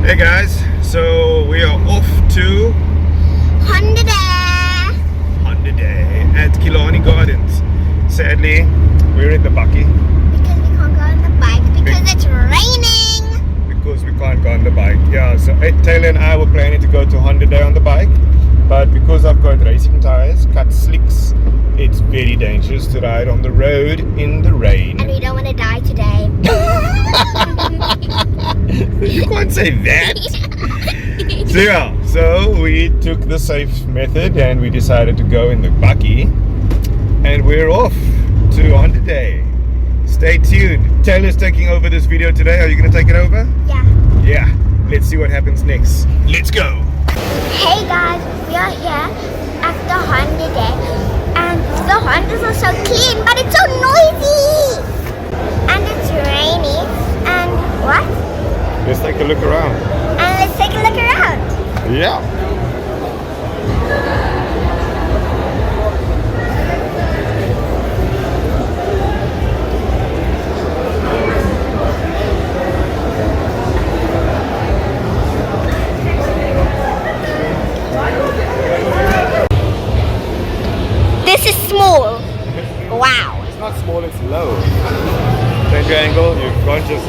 Hey guys, so we are off to Honda at Killarney Gardens. Sadly, we're in the bucky because we can't go on the bike because it's raining. because we can't go on the bike. Yeah, so Tayla and I were planning to go to Honda on the bike, but because I've got racing tires, cut slicks, it's very dangerous to ride on the road in the rain. And we don't want to die today. You can't say that. So we took the safe method and we decided to go in the bucky, and we're off to Honda Day. Stay tuned. Taylor's taking over this video today. Are you going to take it over? Yeah. Yeah. Let's see what happens next. Let's go. Hey guys, we are here at the Honda Day, and the Hondas are so clean, but it's so noisy, and it's rainy. And what? Let's take a look around. And let's take a look around. Yeah. This is small. Wow. It's not small, it's low. Change your angle, you're conscious.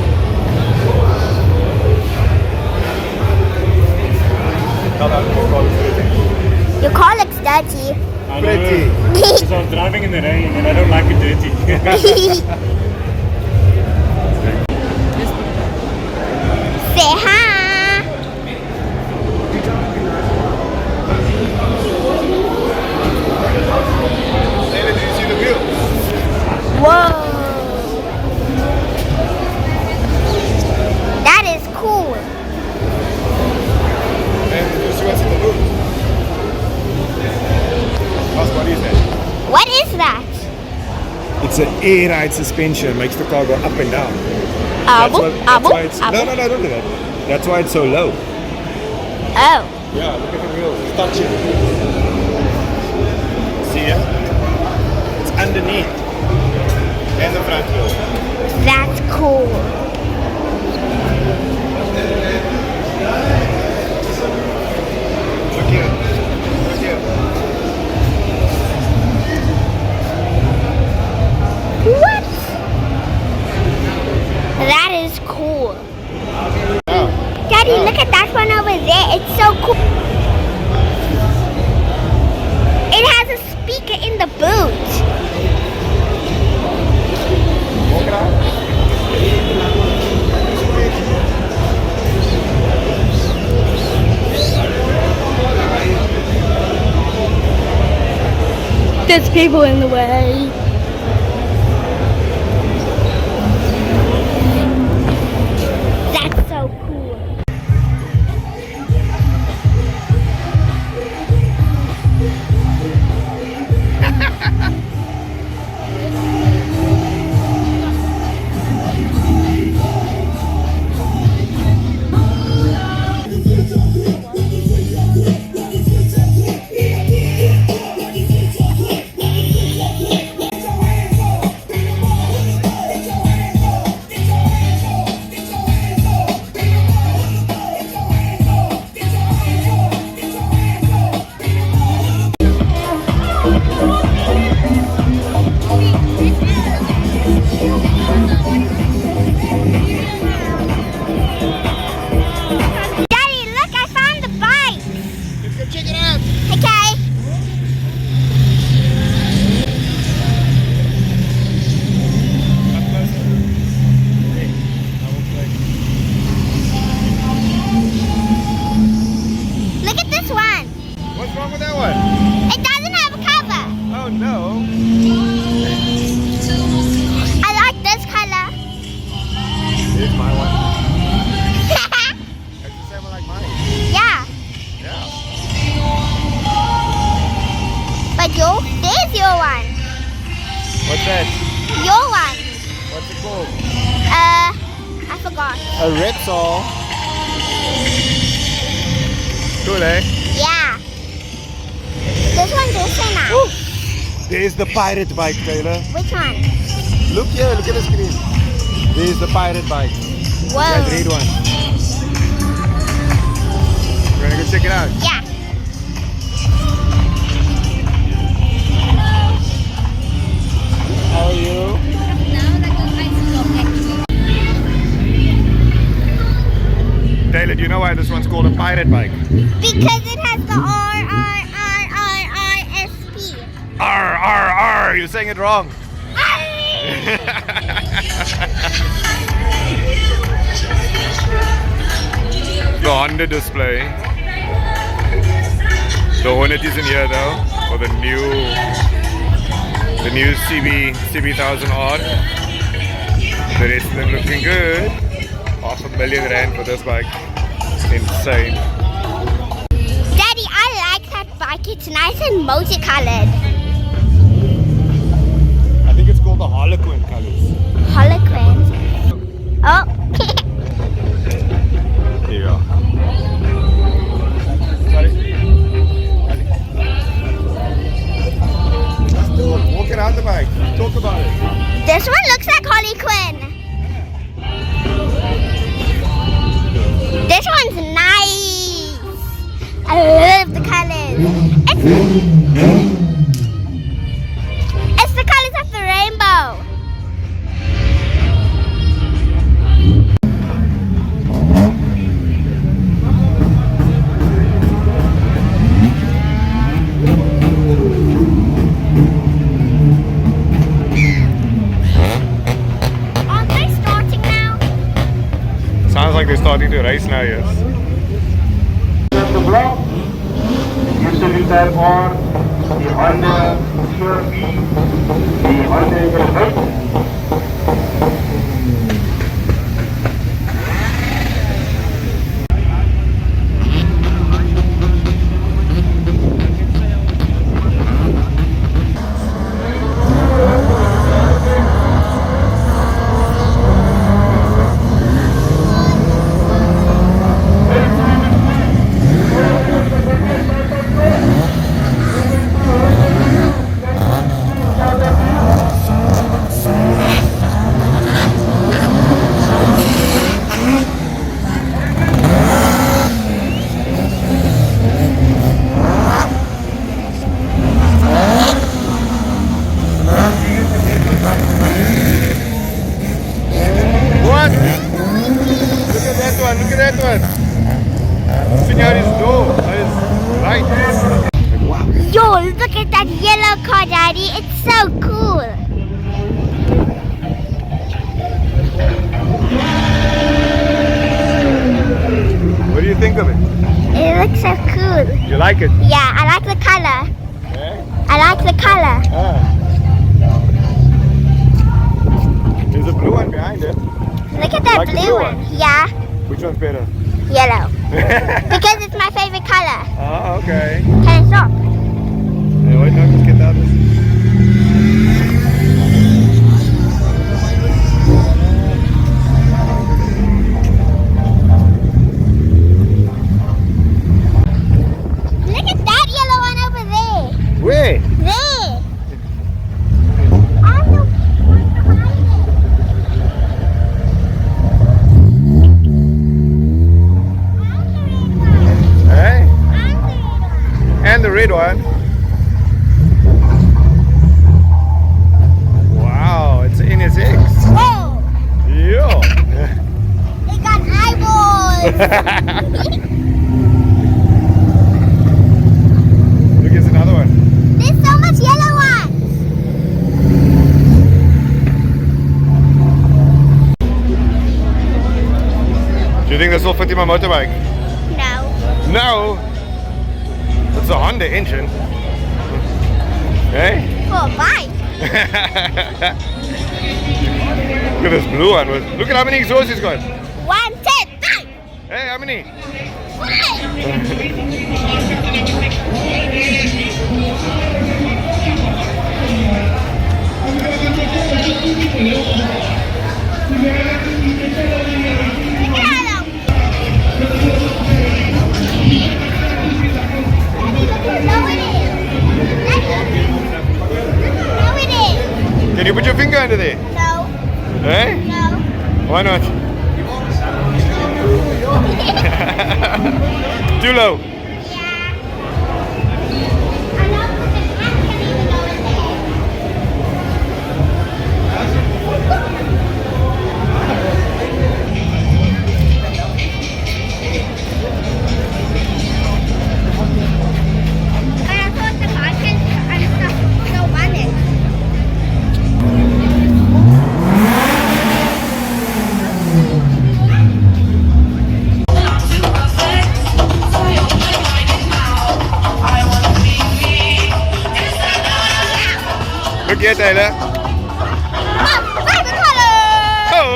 Your car looks dirty. I Pretty. know, because I'm driving in the rain and I don't like it dirty. Say hi. Taylor, do you see the wheels? Whoa. That is cool. And do you see what's in the boot? What is that? What is that? It's an air ride suspension. Makes the car go up and down. Abu? That's why it's, no, don't do that. That's why it's so low. Oh. Yeah, look at the wheels. It's touching. See ya? It's underneath. And the front wheel. That's cool. Look here. Look here. What? That is cool. Now, Daddy, look at that one over there. It's so cool. It has a speaker in the boot. walk it out. There's people in the way. That's so cool. Daddy, look, I found the bike. Let's go check it out. Okay. Up closer. Hey, I will play. Look at this one. What's wrong with that one? It doesn't have a cover. Oh no. I like this color. Here's my one. It's the same one like mine. Yeah. Yeah. But there's your one. What's that? Your one. What's it called? I forgot. A Repsol. Cool, eh? Yeah. This one's also nice. There's the pirate bike, Taylor. Which one? Look here, look at the screen. There's the pirate bike. Whoa. That red one. out. Yeah. How are you? Tayla, do you know why this one's called a pirate bike? Because it has the R-S-P. R. You're saying it wrong. The Honda display. The Hornet is in here though, for the new CB1000R. The rest of them looking good. R500,000 for this bike. Insane. Daddy, I like that bike. It's nice and multicolored. I think it's called the Harlequin colors. Harlequin. Oh. Here you go. Sorry. Walk around the bike. Talk about it. This one looks like Harley Quinn. This one's nice. I love the colors. It's the colors of the rainbow. Aren't they starting now? Sounds like they're starting to race now, yes. The block, you salute that on the Honda CRV, the Honda Elevate. What? Look at that one. Senor is low. His light. Wow. Yo, look at that yellow car, Daddy. It's so cool. What do you think of it? It looks so cool. You like it? Yeah, I like the color. Yeah. I like the color. There's a blue one behind it. Look at that Like the blue blue one. one? Yeah, Which one's better? yellow. Because it's my favorite color. Oh, okay. Can I stop? Hey, wait, no, let's get out of this. Look at that yellow one over there. Where? There. On the one behind Hey? it. And the red one. Wow, it's an NSX. Oh, Yeah. it got eyeballs. Look, here's another one. There's so much yellow ones. Do you think this will fit in my motorbike? No. No. It's a Honda engine. Hey? For a bike. Look at this blue one. Look at how many exhausts it's got. 1, 2, 3. Hey, how many? 5. Can you put your finger under there? No. Hey? No. Why not? Too low. Okay, Taylor. Favorite color. Oh!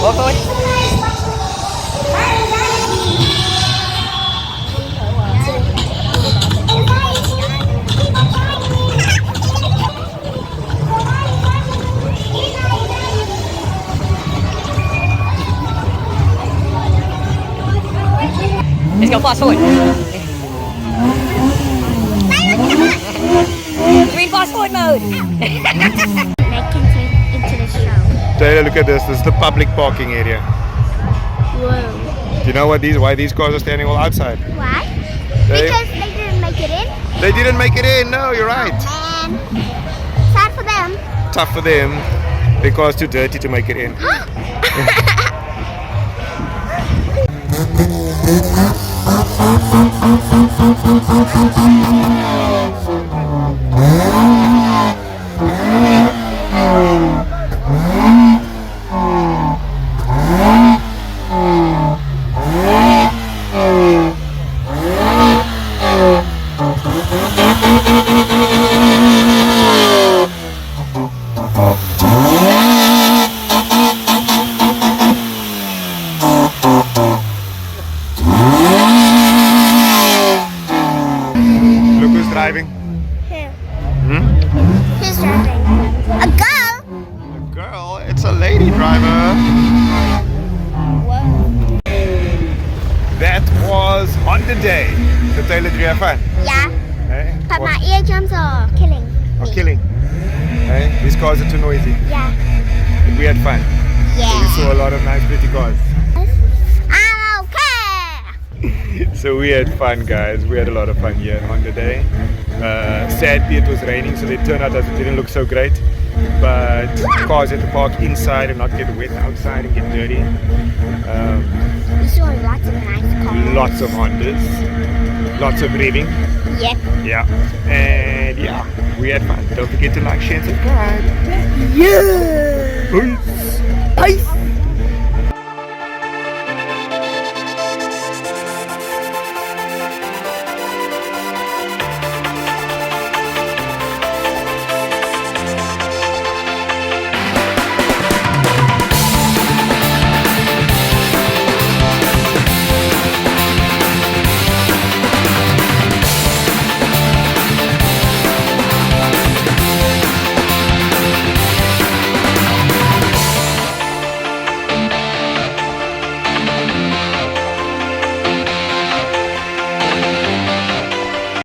Ủa thôi. Let's go fast forward. We're in fast forward mode. Making it into the show. Taylor, look at this. This is the public parking area. Whoa. Do you know why these cars are standing all outside? Why? They- Because they didn't make it in. They didn't make it in. No, you're right. Man. Sad for them. Tough for them. The car's too dirty to make it in. Look who's driving. Who? Hmm? Who's driving? A girl? A girl. It's a lady driver. Whoa. That was on the day. So Taylor, do you have fun? Yeah. Hey? But What- my eardrums are killing or me. killing? Hey? These cars are too noisy. Yeah. But we had fun. We Yeah. saw a lot of nice pretty cars. I'm okay. So we had fun, guys. We had a lot of fun here on the day. Sadly, it was raining, so the turnout didn't look so great. But cars had to park inside and not get wet outside and get dirty. We saw lots of nice cars. Lots of Hondas, lots of revving. Yep. Yeah, and yeah, we had fun. Don't forget to like, share, and subscribe. Yeah. Peace. Peace.